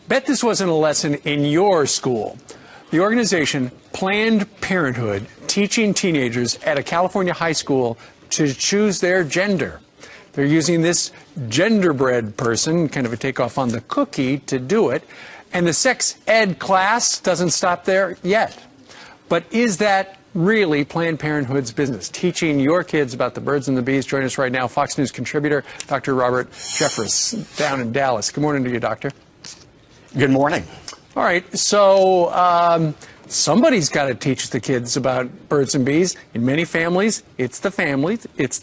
Bet this wasn't a lesson in your school. The organization Planned Parenthood teaching teenagers at a California high school to choose their gender. They're using this genderbread person, kind of a takeoff on the cookie, to do it. And the sex ed class doesn't stop there yet. But is that really Planned Parenthood's business? Teaching your kids about the birds and the bees. Join us right now, Fox News contributor, Dr. Robert Jeffress, down in Dallas. Good morning to you, Doctor. Good morning. All right, so somebody's got to teach the kids about birds and bees. In many families, it's the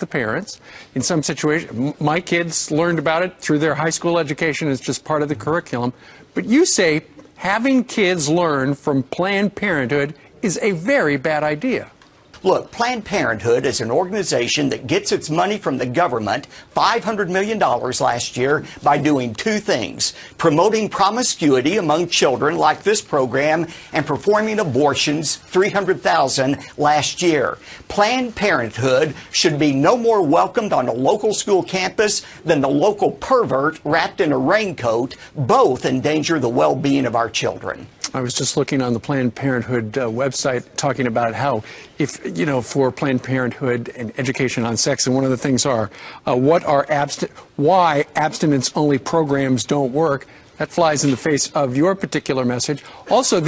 parents. In some situations, my kids learned about it through their high school education as just part of the curriculum. But you say having kids learn from Planned Parenthood is a very bad idea. Look, Planned Parenthood is an organization that gets its money from the government, $500 million last year, by doing two things: promoting promiscuity among children, like this program, and performing abortions, 300,000 last year. Planned Parenthood should be no more welcomed on a local school campus than the local pervert wrapped in a raincoat. Both endanger the well-being of our children. I was just looking on the Planned Parenthood website talking about how, for Planned Parenthood and education on sex, and one of the things are why abstinence-only programs don't work. That flies in the face of your particular message. Also,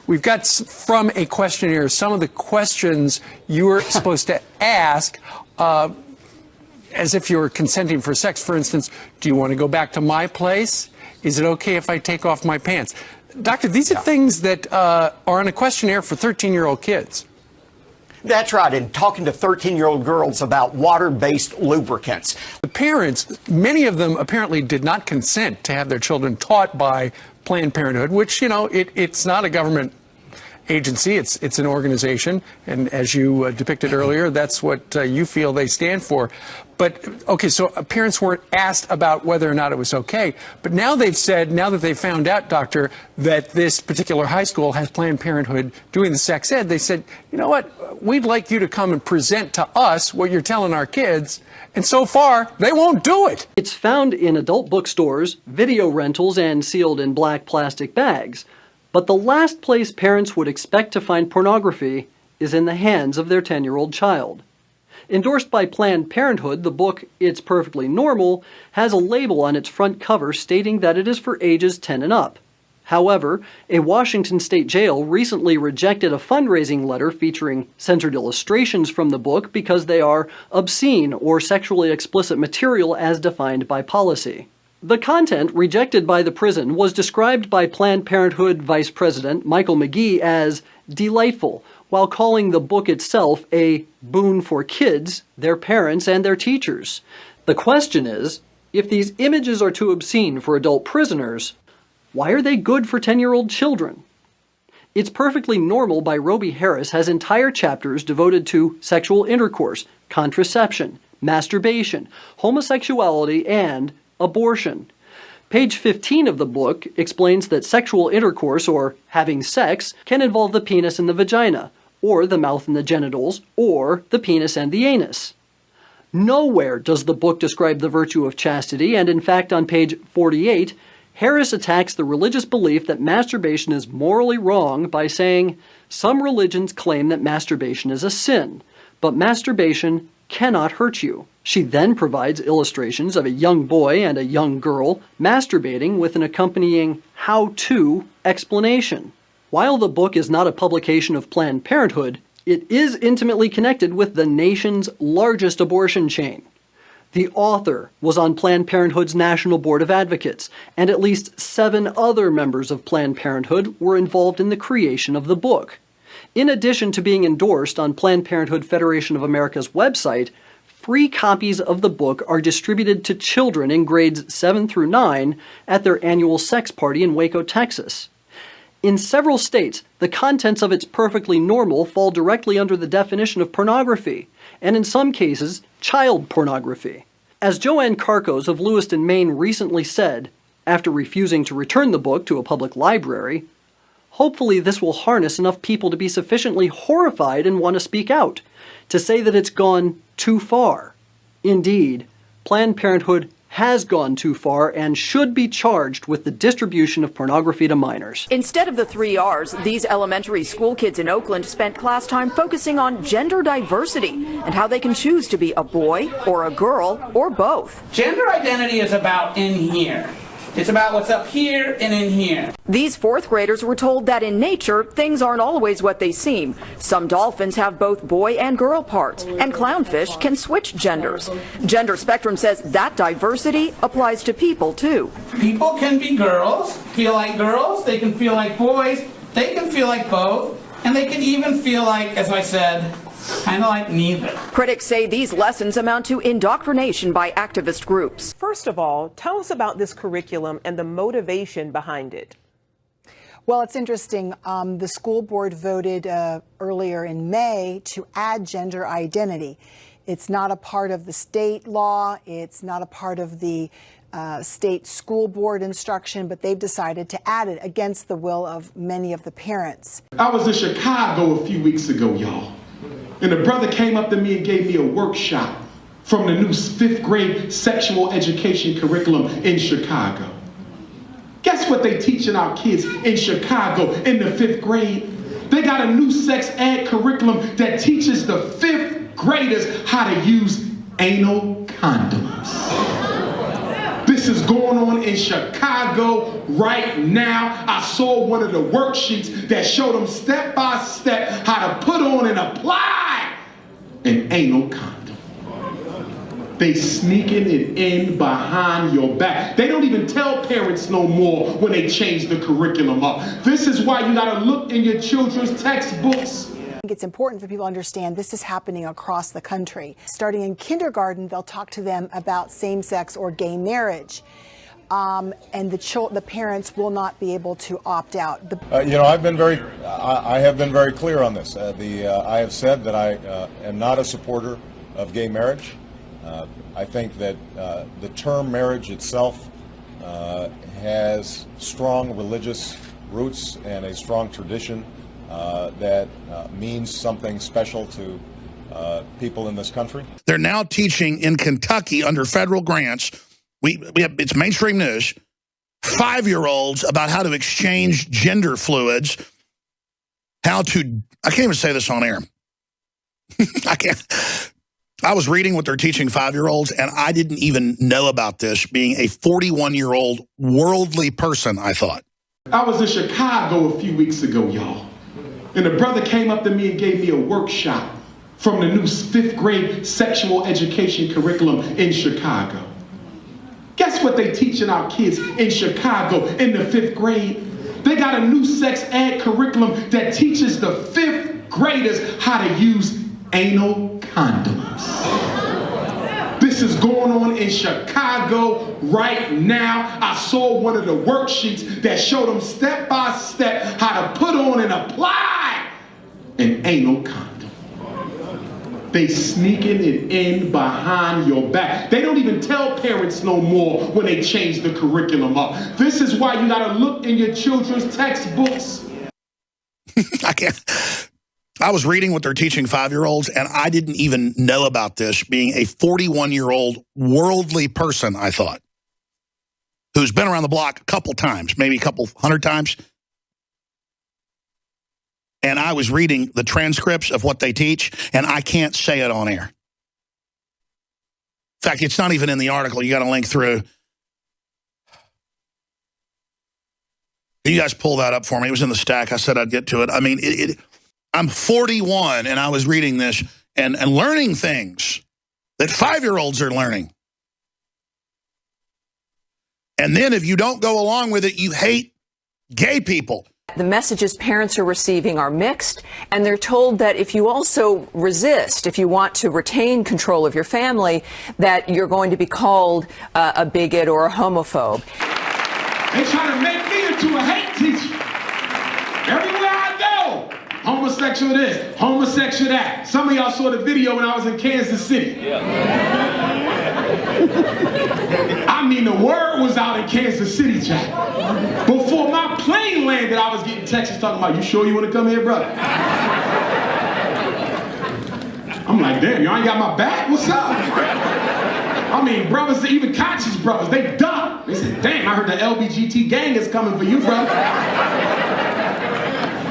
we've got from a questionnaire some of the questions you were supposed to ask as if you were consenting for sex. For instance, do you want to go back to my place? Is it okay if I take off my pants? Doctor, these are things that are on a questionnaire for 13-year-old kids. That's right, and talking to 13-year-old girls about water-based lubricants. The parents, many of them apparently did not consent to have their children taught by Planned Parenthood, which, it's not a government agency, it's an organization, and as you depicted earlier, that's what you feel they stand for. But, okay, so parents weren't asked about whether or not it was okay, but now they've said, now that they've found out, Doctor, that this particular high school has Planned Parenthood doing the sex ed, they said, you know what, we'd like you to come and present to us what you're telling our kids, and so far, they won't do it. It's found in adult bookstores, video rentals, and sealed in black plastic bags. But the last place parents would expect to find pornography is in the hands of their 10-year-old child. Endorsed by Planned Parenthood, the book It's Perfectly Normal has a label on its front cover stating that it is for ages 10 and up. However, a Washington state jail recently rejected a fundraising letter featuring censored illustrations from the book because they are obscene or sexually explicit material as defined by policy. The content rejected by the prison was described by Planned Parenthood Vice President Michael McGee as delightful, while calling the book itself a boon for kids, their parents, and their teachers. The question is, if these images are too obscene for adult prisoners, why are they good for 10-year-old children? It's Perfectly Normal by Roby Harris has entire chapters devoted to sexual intercourse, contraception, masturbation, homosexuality, and abortion. Page 15 of the book explains that sexual intercourse, or having sex, can involve the penis and the vagina, or the mouth and the genitals, or the penis and the anus. Nowhere does the book describe the virtue of chastity, and in fact on page 48, Harris attacks the religious belief that masturbation is morally wrong by saying, some religions claim that masturbation is a sin, but masturbation cannot hurt you. She then provides illustrations of a young boy and a young girl masturbating with an accompanying how-to explanation. While the book is not a publication of Planned Parenthood, it is intimately connected with the nation's largest abortion chain. The author was on Planned Parenthood's National Board of Advocates, and at least 7 other members of Planned Parenthood were involved in the creation of the book. In addition to being endorsed on Planned Parenthood Federation of America's website, free copies of the book are distributed to children in grades 7 through 9 at their annual sex party in Waco, Texas. In several states, the contents of It's Perfectly Normal fall directly under the definition of pornography, and in some cases, child pornography. As Joanne Karkos of Lewiston, Maine recently said, after refusing to return the book to a public library, hopefully this will harness enough people to be sufficiently horrified and want to speak out, to say that it's gone too far. Indeed, Planned Parenthood has gone too far and should be charged with the distribution of pornography to minors. Instead of the 3 R's, these elementary school kids in Oakland spent class time focusing on gender diversity and how they can choose to be a boy or a girl or both. Gender identity is about in here. It's about what's up here and in here. These 4th graders were told that in nature, things aren't always what they seem. Some dolphins have both boy and girl parts, and clownfish can switch genders. Gender Spectrum says that diversity applies to people, too. People can be girls, feel like girls, they can feel like boys, they can feel like both, and they can even feel like, as I said, kind of like neither. Critics say these lessons amount to indoctrination by activist groups. First of all, tell us about this curriculum and the motivation behind it. Well, it's interesting. The school board voted earlier in May to add gender identity. It's not a part of the state law. It's not a part of the state school board instruction, but they've decided to add it against the will of many of the parents. I was in Chicago a few weeks ago, y'all. And a brother came up to me and gave me a workshop from the new 5th grade sexual education curriculum in Chicago. Guess what they teaching our kids in Chicago in the 5th grade? They got a new sex ed curriculum that teaches the 5th graders how to use anal condoms. This is going on in Chicago right now. I saw one of the worksheets that showed them step by step how to put on and apply an anal condom. They sneaking it in behind your back. They don't even tell parents no more when they change the curriculum up. This is why you gotta look in your children's textbooks. I think it's important for people to understand this is happening across the country. Starting in kindergarten, they'll talk to them about same-sex or gay marriage. And the parents will not be able to opt out. I have been very clear on this. I have said that I am not a supporter of gay marriage. I think that the term marriage itself has strong religious roots and a strong tradition that means something special to people in this country. They're now teaching in Kentucky under federal grants. It's mainstream news. 5-year-olds about how to exchange gender fluids. I can't even say this on air. I can't. I was reading what they're teaching 5-year-olds, and I didn't even know about this, being a 41-year-old worldly person, I thought. I was in Chicago a few weeks ago, y'all. And a brother came up to me and gave me a workshop from the new 5th grade sexual education curriculum in Chicago. Guess what they teaching our kids in Chicago in the 5th grade? They got a new sex ed curriculum that teaches the 5th graders how to use anal condoms. This is going on in Chicago right now. I saw one of the worksheets that showed them step by step how to put on and apply an anal condom. They sneaking it in behind your back. They don't even tell parents no more when they change the curriculum up. This is why you gotta look in your children's textbooks. I can't. I was reading what they're teaching 5-year-olds, and I didn't even know about this, being a 41-year-old worldly person, I thought, who's been around the block a couple times, maybe a couple 100 times. And I was reading the transcripts of what they teach, and I can't say it on air. In fact, it's not even in the article. You got to link through. You guys pull that up for me. It was in the stack. I said I'd get to it. I mean, I'm 41, and I was reading this and learning things that 5-year-olds are learning. And then if you don't go along with it, you hate gay people. The messages parents are receiving are mixed, and they're told that if you also resist, if you want to retain control of your family, that you're going to be called a bigot or a homophobe. They trying to make me into a hate teacher. Everywhere I go, homosexual this, homosexual that. Some of y'all saw the video when I was in Kansas City. Yeah. I mean, the word was out in Kansas City, Jack. Before my plane landed, I was getting texts talking about, you sure you want to come here, brother? I'm like, damn, y'all ain't got my back? What's up? I mean, brothers, even Kachi's brothers, they ducked. They said, damn, I heard the LBGT gang is coming for you, brother.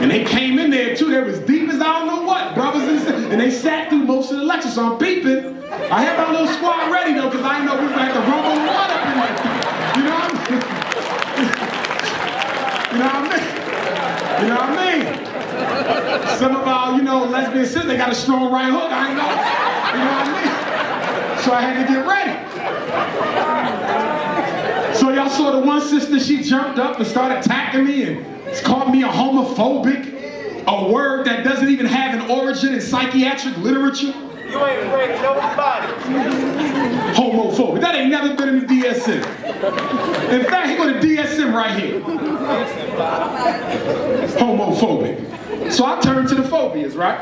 And they came in there too, they was deep as I don't know what, brothers and they sat through most of the lecture, so I'm peeping. I had my little squad ready though, because I didn't know we were going to have to rumble the water up in there. You know what I mean? You know what I mean? Some of our, lesbian sisters, they got a strong right hook, I ain't know. You know what I mean? So I had to get ready. So y'all saw the one sister, she jumped up and started attacking me and called me a homophobic, a word that doesn't even have an origin in psychiatric literature. You ain't afraid of nobody. Homophobic. That ain't never been in the DSM. In fact, he go to DSM right here. Homophobic. So I turned to the phobias, right?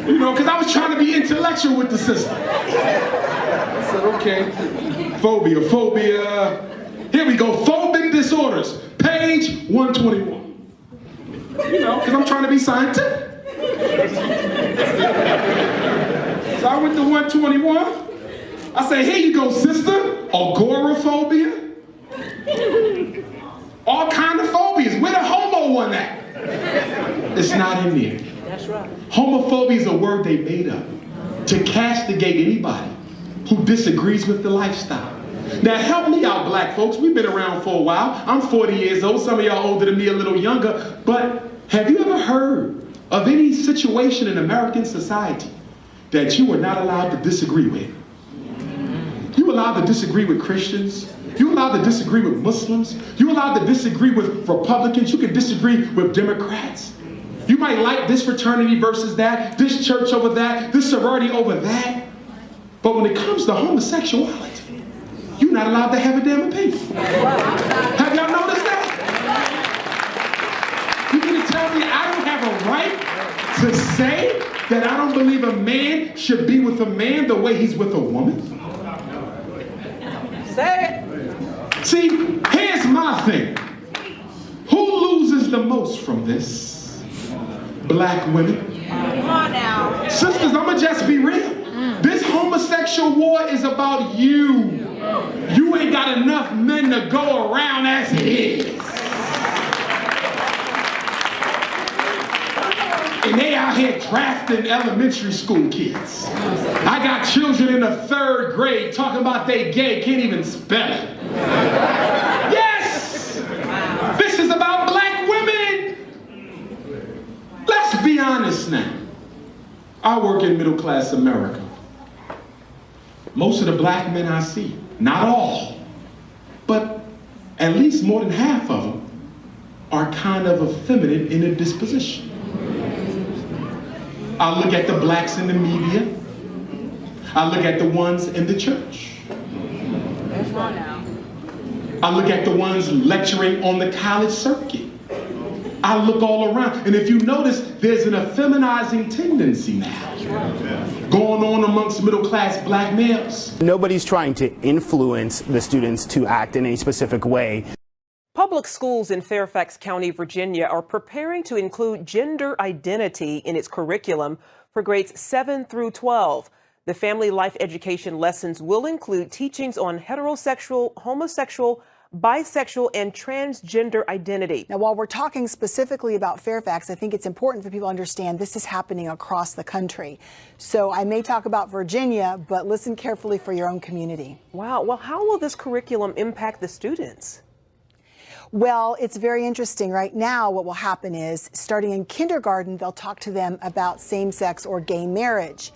Because I was trying to be intellectual with the sister. I said, okay, phobia. Here we go, phobic disorders, page 121. Because I'm trying to be scientific. So I went to 121. I said, here you go, sister, agoraphobia. All kind of phobias. Where the homo one at? It's not in there. That's right. Homophobia is a word they made up to castigate anybody who disagrees with the lifestyle. Now help me out, black folks. We've been around for a while. I'm 40 years old. Some of y'all older than me, a little younger. But have you ever heard of any situation in American society that you are not allowed to disagree with? You allowed to disagree with Christians. You allowed to disagree with Muslims. You allowed to disagree with Republicans. You can disagree with Democrats. You might like this fraternity versus that, this church over that, this sorority over that. But when it comes to homosexuality, you're not allowed to have a damn opinion. Have y'all noticed that? You mean to tell me I don't have a right to say that I don't believe a man should be with a man the way he's with a woman? Say it. See, here's my thing. Who loses the most from this? Black women. Come on now. Sisters, I'ma just be real. This homosexual war is about you. You ain't got enough men to go around as it is. And they out here drafting elementary school kids. I got children in the 3rd grade talking about they gay, can't even spell it. Yes! This is about black women. Let's be honest now. I work in middle class America. Most of the black men I see, not all, but at least more than half of them are kind of effeminate in their disposition. I look at the blacks in the media. I look at the ones in the church. I look at the ones lecturing on the college circuit. I look all around, and if you notice, there's an effeminizing tendency now going on amongst middle-class black males. Nobody's trying to influence the students to act in a specific way. Public schools in Fairfax County, Virginia are preparing to include gender identity in its curriculum for grades 7 through 12. The family life education lessons will include teachings on heterosexual, homosexual, bisexual, and transgender identity. Now, while we're talking specifically about Fairfax, I think it's important for people to understand this is happening across the country. So I may talk about Virginia, but listen carefully for your own community. Wow. Well, how will this curriculum impact the students? Well, it's very interesting. Right now, what will happen is, starting in kindergarten, they'll talk to them about same-sex or gay marriage.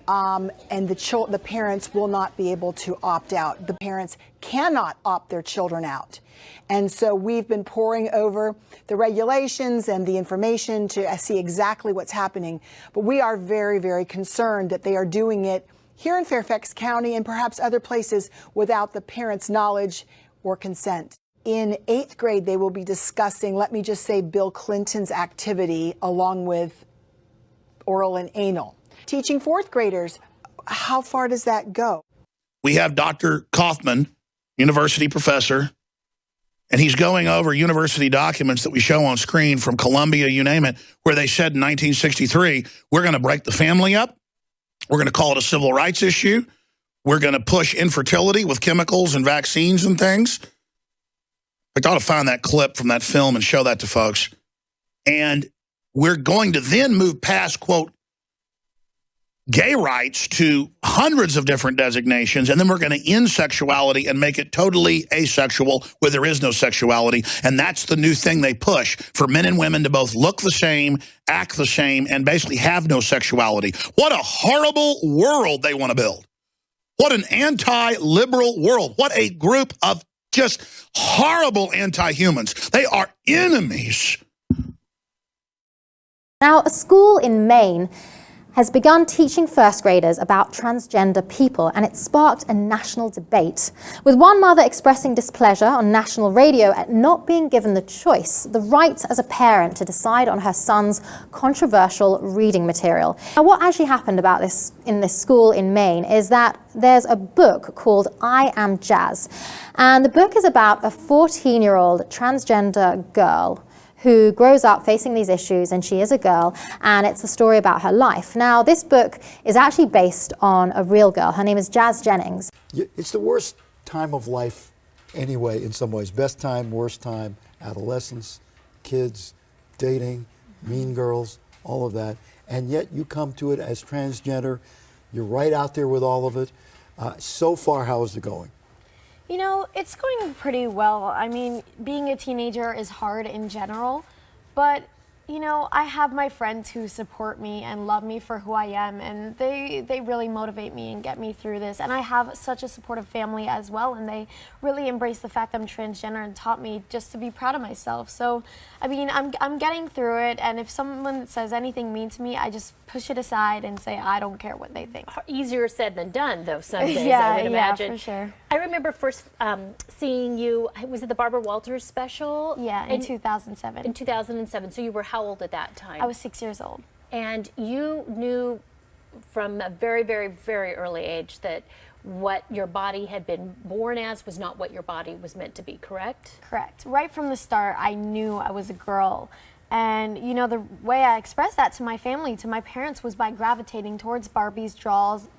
And the parents will not be able to opt out. The parents cannot opt their children out. And so we've been poring over the regulations and the information to see exactly what's happening. But we are very, very concerned that they are doing it here in Fairfax County and perhaps other places without the parents' knowledge or consent. In 8th grade, they will be discussing, let me just say, Bill Clinton's activity along with oral and anal. Teaching 4th graders, how far does that go? We have Dr. Kaufman, university professor, and he's going over university documents that we show on screen from Columbia, you name it, where they said in 1963, we're going to break the family up. We're going to call it a civil rights issue. We're going to push infertility with chemicals and vaccines and things. I ought to find that clip from that film and show that to folks. And we're going to then move past, quote, gay rights to hundreds of different designations, and then we're going to end sexuality and make it totally asexual where there is no sexuality. And that's the new thing they push, for men and women to both look the same, act the same, and basically have no sexuality. What a horrible world they want to build. What an anti-liberal world. What a group of just horrible anti-humans. They are enemies. Now, a school in Maine has begun teaching first graders about transgender people, and it sparked a national debate, with one mother expressing displeasure on national radio at not being given the choice, the right as a parent to decide on her son's controversial reading material. Now, what actually happened about this in this school in Maine is that there's a book called I Am Jazz, and the book is about a 14-year-old transgender girl who grows up facing these issues, and she is a girl, and it's a story about her life. Now, this book is actually based on a real girl. Her name is Jazz Jennings. It's the worst time of life anyway, in some ways. Best time, worst time, adolescence, kids, dating, mean girls, all of that. And yet you come to it as transgender. You're right out there with all of it. So far, how is it going? You know, it's going pretty well. I mean, being a teenager is hard in general, but, you know, I have my friends who support me and love me for who I am, and they really motivate me and get me through this. And I have such a supportive family as well, and they really embrace the fact I'm transgender and taught me just to be proud of myself. So, I mean, I'm getting through it, and if someone says anything mean to me, I just push it aside and say, I don't care what they think. Easier said than done, though, some days, yeah, I would imagine. Yeah, for sure. I remember first seeing you, was it the Barbara Walters special? Yeah, in 2007. In 2007. So you were how old at that time? I was 6 years old. And you knew from a very, very, very early age that what your body had been born as was not what your body was meant to be, correct? Correct. Right from the start, I knew I was a girl. And, you know, the way I expressed that to my family, to my parents, was by gravitating towards Barbies,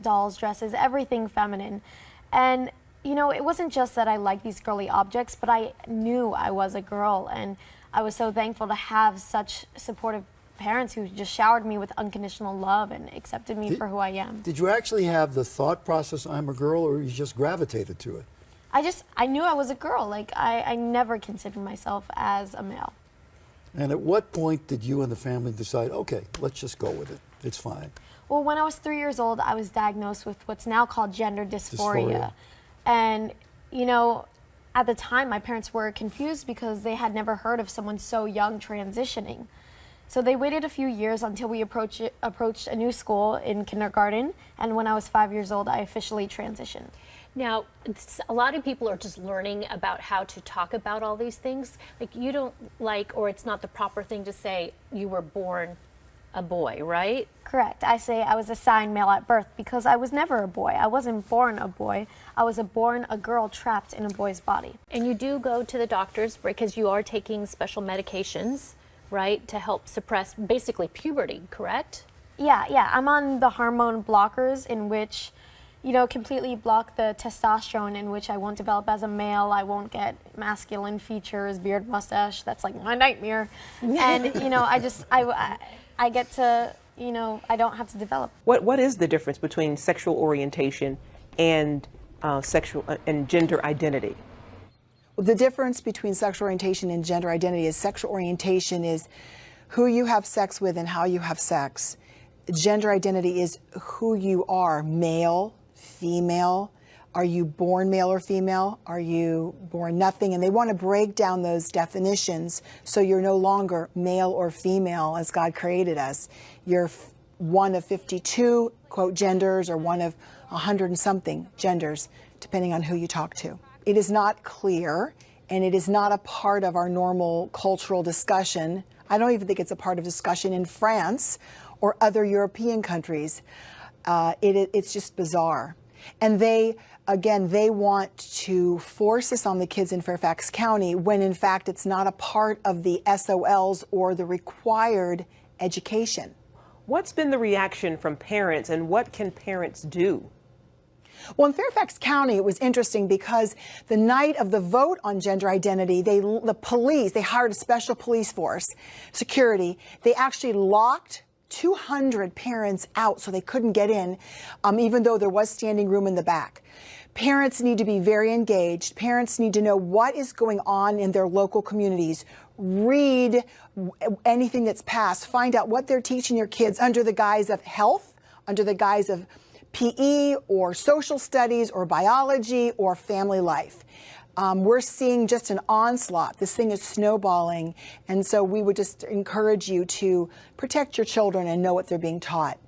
dolls, dresses, everything feminine. And, you know, it wasn't just that I liked these girly objects, but I knew I was a girl. And I was so thankful to have such supportive parents who just showered me with unconditional love and accepted me for who I am. Did you actually have the thought process, I'm a girl, or you just gravitated to it? I knew I was a girl. Like, I never considered myself as a male. And at what point did you and the family decide, okay, let's just go with it, it's fine? Well, when I was 3 years old, I was diagnosed with what's now called gender dysphoria. And, you know, at the time, my parents were confused because they had never heard of someone so young transitioning. So they waited a few years until we approached a new school in kindergarten, and when I was 5 years old, I officially transitioned. Now, a lot of people are just learning about how to talk about all these things. Like, you don't like, or it's not the proper thing to say you were born a boy, right? Correct. I say I was assigned male at birth because I was never a boy. I wasn't born a boy. I was born a girl trapped in a boy's body. And you do go to the doctors because you are taking special medications, right, to help suppress basically puberty, correct? Yeah. I'm on the hormone blockers in which, you know, completely block the testosterone, in which I won't develop as a male. I won't get masculine features, beard, mustache. That's like my nightmare. And, you know, I get to, you know, I don't have to develop. What is the difference between sexual orientation and gender identity? Well, the difference between sexual orientation and gender identity is sexual orientation is who you have sex with and how you have sex. Gender identity is who you are, male, female. Are you born male or female? Are you born nothing? And they want to break down those definitions so you're no longer male or female as God created us. You're one of 52, quote, genders, or one of 100 and something genders, depending on who you talk to. It is not clear, and it is not a part of our normal cultural discussion. I don't even think it's a part of discussion in France or other European countries. It's just bizarre. And they want to force this on the kids in Fairfax County when in fact it's not a part of the SOLs or the required education. What's been the reaction from parents, and what can parents do? Well, in Fairfax County, it was interesting because the night of the vote on gender identity, the police, they hired a special police force, security. They actually locked 200 parents out so they couldn't get in, even though there was standing room in the back. Parents need to be very engaged. Parents need to know what is going on in their local communities. Read anything that's passed. Find out what they're teaching your kids under the guise of health, under the guise of PE or social studies or biology or family life. We're seeing just an onslaught. This thing is snowballing. And so we would just encourage you to protect your children and know what they're being taught.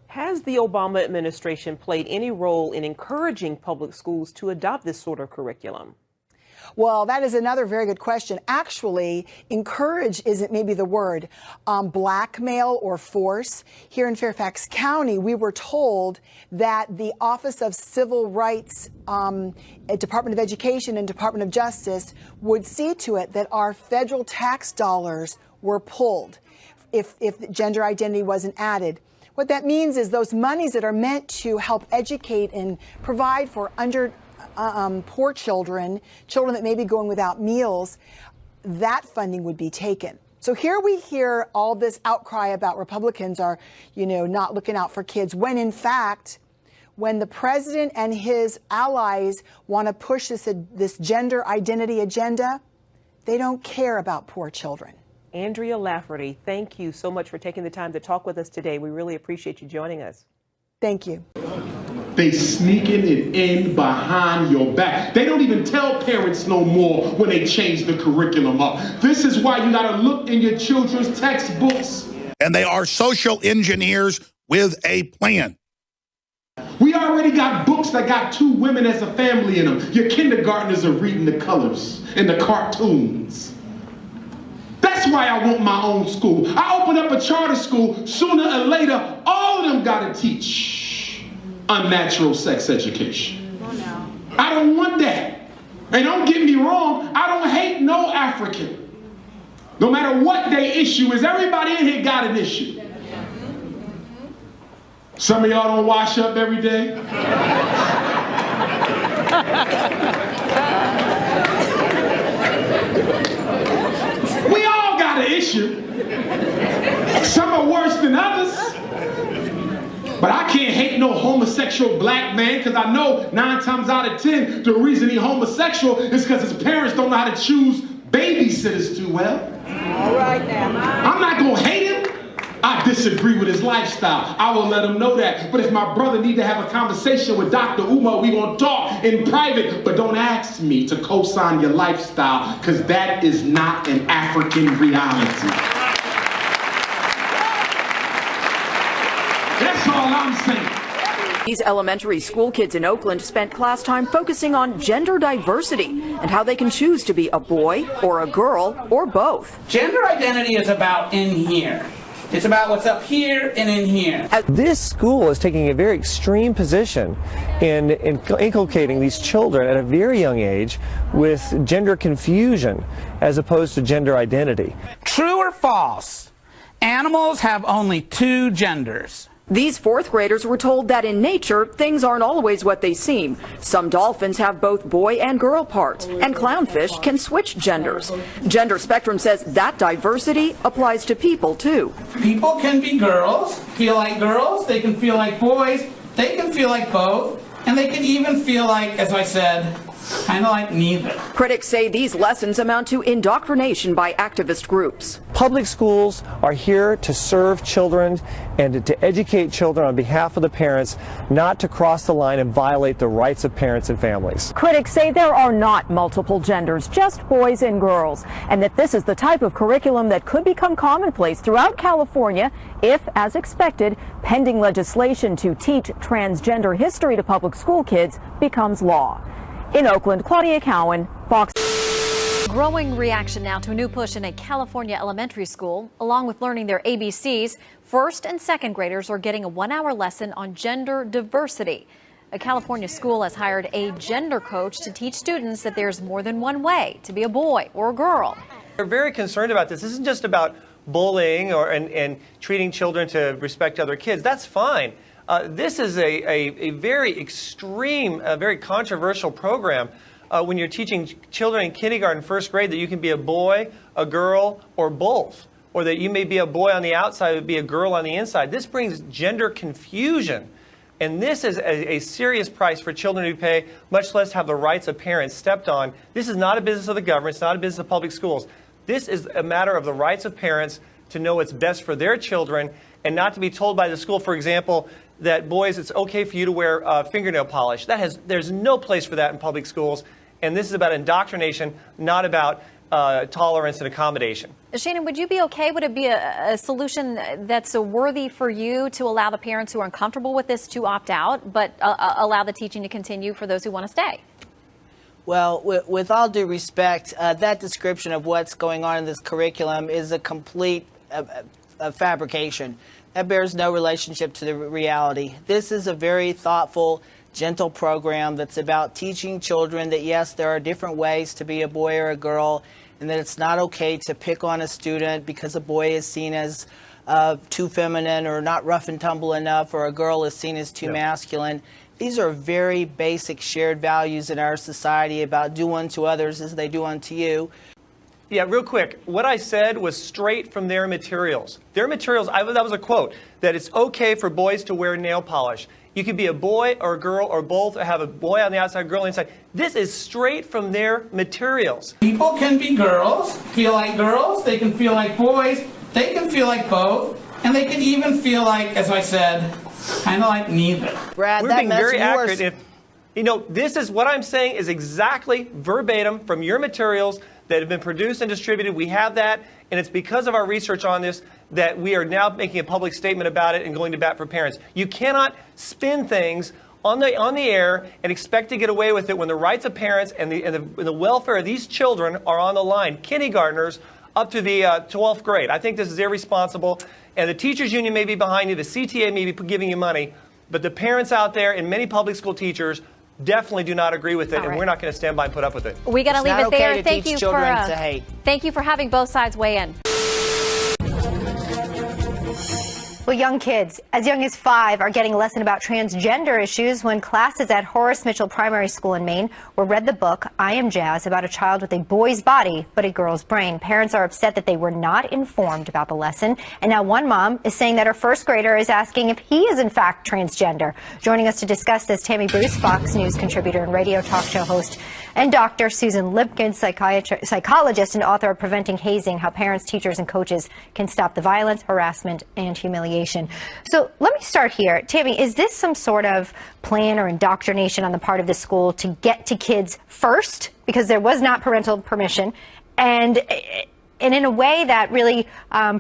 Has the Obama administration played any role in encouraging public schools to adopt this sort of curriculum? Well, that is another very good question. Actually, encourage isn't maybe the word. Blackmail or force. Here in Fairfax County, we were told that the Office of Civil Rights, Department of Education and Department of Justice would see to it that our federal tax dollars were pulled if gender identity wasn't added. What that means is those monies that are meant to help educate and provide for poor children that may be going without meals, that funding would be taken. So here we hear all this outcry about Republicans are, not looking out for kids, when in fact, when the president and his allies want to push this gender identity agenda, they don't care about poor children. Andrea Lafferty, thank you so much for taking the time to talk with us today. We really appreciate you joining us. Thank you. They sneaking it in behind your back. They don't even tell parents no more when they change the curriculum up. This is why you gotta look in your children's textbooks. And they are social engineers with a plan. We already got books that got 2 women as a family in them. Your kindergartners are reading the colors and the cartoons. That's why I want my own school. I open up a charter school, sooner or later, all of them gotta teach unnatural sex education. I don't want that. And don't get me wrong, I don't hate no African. No matter what their issue is, everybody in here got an issue. Some of y'all don't wash up every day. We all got an issue. Some are worse than others. But I can't hate no homosexual black man because I know 9 times out of 10 the reason he's homosexual is because his parents don't know how to choose babysitters too well. All right now. I'm not going to hate him. I disagree with his lifestyle. I will let him know that. But if my brother need to have a conversation with Dr. Umar, we going to talk in private. But don't ask me to co-sign your lifestyle because that is not an African reality. That's all I'm saying. These elementary school kids in Oakland spent class time focusing on gender diversity and how they can choose to be a boy or a girl or both. Gender identity is about in here. It's about what's up here and in here. This school is taking a very extreme position in inculcating these children at a very young age with gender confusion as opposed to gender identity. True or false? Animals have only 2 genders. These 4th graders were told that in nature, things aren't always what they seem. Some dolphins have both boy and girl parts, and clownfish can switch genders. Gender Spectrum says that diversity applies to people, too. People can be girls, feel like girls, they can feel like boys, they can feel like both, and they can even feel like, as I said, kind of like neither. Critics say these lessons amount to indoctrination by activist groups. Public schools are here to serve children and to educate children on behalf of the parents, not to cross the line and violate the rights of parents and families. Critics say there are not multiple genders, just boys and girls, and that this is the type of curriculum that could become commonplace throughout California if, as expected, pending legislation to teach transgender history to public school kids becomes law. In Oakland, Claudia Cowan, Fox. Growing reaction now to a new push in a California elementary school. Along with learning their ABCs, 1st and 2nd graders are getting a 1-hour lesson on gender diversity. A California school has hired a gender coach to teach students that there's more than one way to be a boy or a girl. We're very concerned about this. This isn't just about bullying and treating children to respect other kids. That's fine. This is a very extreme, very controversial program when you're teaching children in kindergarten, first grade, that you can be a boy, a girl, or both, or that you may be a boy on the outside but be a girl on the inside. This brings gender confusion. And this is a serious price for children to pay, much less have the rights of parents stepped on. This is not a business of the government. It's not a business of public schools. This is a matter of the rights of parents to know what's best for their children and not to be told by the school, for example, that boys, it's okay for you to wear fingernail polish. There's no place for that in public schools. And this is about indoctrination, not about tolerance and accommodation. Shannon, would you be okay? Would it be a solution that's worthy for you to allow the parents who are uncomfortable with this to opt out, but allow the teaching to continue for those who want to stay? Well, with all due respect, that description of what's going on in this curriculum is a complete fabrication. That bears no relationship to the reality. This is a very thoughtful, gentle program that's about teaching children that, yes, there are different ways to be a boy or a girl, and that it's not okay to pick on a student because a boy is seen as too feminine or not rough and tumble enough, or a girl is seen as too masculine. These are very basic shared values in our society about do unto others as they do unto you. Yeah, real quick. What I said was straight from their materials. Their materials, that was a quote, that it's okay for boys to wear nail polish. You could be a boy or a girl or both, or have a boy on the outside, a girl on the inside. This is straight from their materials. People can be girls, feel like girls, they can feel like boys, they can feel like both, and they can even feel like, as I said, kind of like neither. Brad, we're being very accurate. If, this is what I'm saying is exactly verbatim from your materials that have been produced and distributed. We have that, and it's because of our research on this that we are now making a public statement about it and going to bat for parents. You cannot spin things on the air and expect to get away with it when the rights of parents and the welfare of these children are on the line. Kindergartners up to the 12th grade. I think this is irresponsible, and the teachers union may be behind you, the CTA may be giving you money, but the parents out there and many public school teachers definitely do not agree with it, and we're not going to stand by and put up with it. We got to leave it there. Thank you for having both sides weigh in. Well, young kids as young as 5 are getting a lesson about transgender issues when classes at Horace Mitchell Primary School in Maine were read the book I Am Jazz about a child with a boy's body but a girl's brain. Parents are upset that they were not informed about the lesson, and now one mom is saying that her first grader is asking if he is in fact transgender. Joining us to discuss this, Tammy Bruce, Fox News contributor and radio talk show host, and Dr. Susan Lipkin, psychologist and author of Preventing Hazing, How Parents, Teachers, and Coaches Can Stop the Violence, Harassment, and Humiliation. So let me start here. Tammy, is this some sort of plan or indoctrination on the part of the school to get to kids first, because there was not parental permission, and in a way that really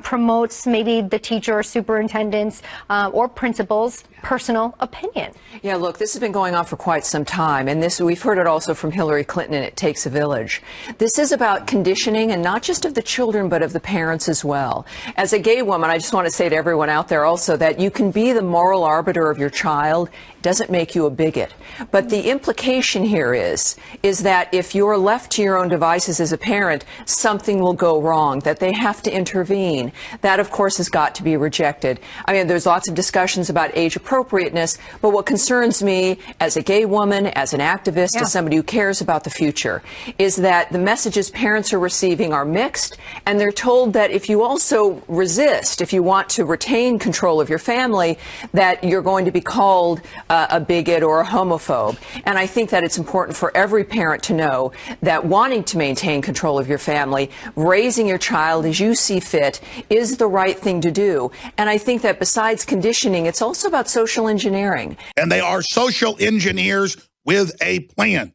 promotes maybe the teacher or superintendent's or principal's personal opinion? Yeah, look, this has been going on for quite some time, and we've heard it also from Hillary Clinton, and it takes a village. This is about conditioning, and not just of the children, but of the parents as well. As a gay woman, I just want to say to everyone out there also that you can be the moral arbiter of your child. It doesn't make you a bigot. But the implication here is that if you're left to your own devices as a parent, something will go wrong, that they have to intervene. That, of course, has got to be rejected. I mean, there's lots of discussions about age appropriateness, but what concerns me as a gay woman, as an activist, as somebody who cares about the future, is that the messages parents are receiving are mixed, and they're told that if you also resist, if you want to retain control of your family, that you're going to be called a bigot or a homophobe. And I think that it's important for every parent to know that wanting to maintain control of your family, raising your child as you see fit, is the right thing to do. And I think that besides conditioning, it's also about social engineering. And they are social engineers with a plan.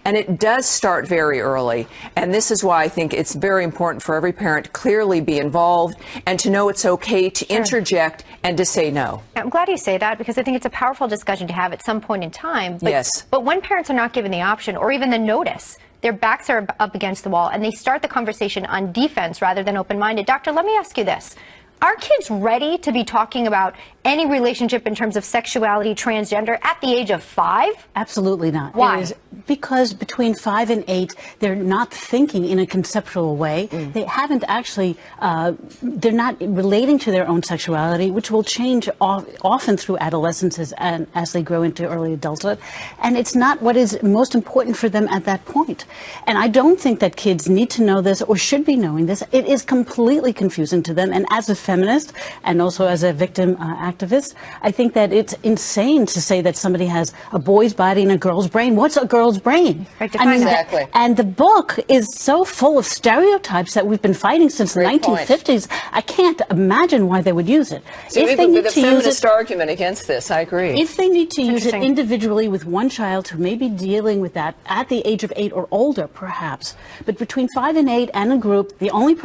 And it does start very early. And this is why I think it's very important for every parent to clearly be involved and to know it's okay to interject and to say no. I'm glad you say that, because I think it's a powerful discussion to have at some point in time. But, but when parents are not given the option or even the notice, their backs are up against the wall and they start the conversation on defense rather than open-minded. Doctor, let me ask you this. Are kids ready to be talking about any relationship in terms of sexuality, transgender at the age of 5? Absolutely not. Why? It is because between 5 and 8, they're not thinking in a conceptual way. They haven't actually, they're not relating to their own sexuality, which will change often through adolescence and as they grow into early adulthood. And it's not what is most important for them at that point. And I don't think that kids need to know this or should be knowing this. It is completely confusing to them. And as a feminist and also as a victim activist, I think that it's insane to say that somebody has a boy's body and a girl's brain. What's a girl's brain? Exactly. And the book is so full of stereotypes that we've been fighting since the 1950s. I can't imagine why they would use it. So if they need the feminist argument against this, I agree. If they need to use it individually with one child who may be dealing with that at the age of 8 or older, perhaps. But between 5 and 8 and a group, the only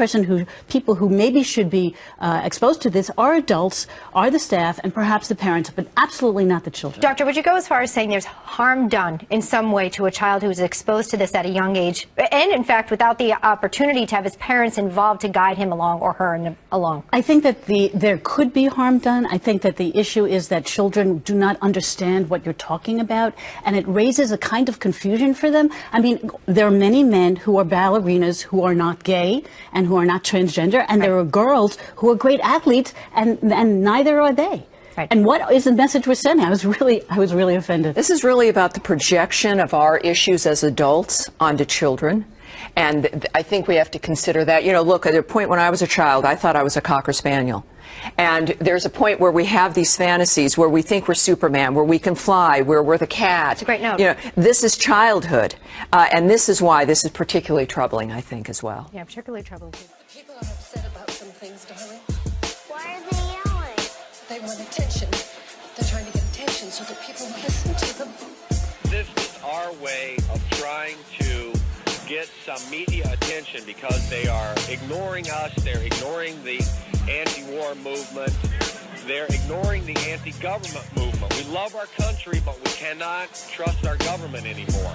people who maybe should be exposed to this are adults, are the staff, and perhaps the parents, but absolutely not the children. Doctor, would you go as far as saying there's harm done in some way to a child who is exposed to this at a young age, and in fact without the opportunity to have his parents involved to guide him along or her along? I think that there could be harm done. I think that the issue is that children do not understand what you're talking about, and it raises a kind of confusion for them. I mean, there are many men who are ballerinas who are not gay and who are not transgender, and there are girls who are great athletes, and neither are they. And what is the message we're sending? I was really offended. This is really about the projection of our issues as adults onto children. And I think we have to consider that. You know, look, at a point when I was a child, I thought I was a Cocker Spaniel. And there's a point where we have these fantasies where we think we're Superman, where we can fly, where we're the cat. That's a great note. You know, this is childhood. And this is why this is particularly troubling, I think, as well. Yeah, particularly troubling. People are upset about some things, darling. Why are they yelling? They want attention. They're trying to get attention so that people listen to them. This is our way of trying to get some media attention because they are ignoring us, they're ignoring the anti-war movement, they're ignoring the anti-government movement. We love our country, but we cannot trust our government anymore.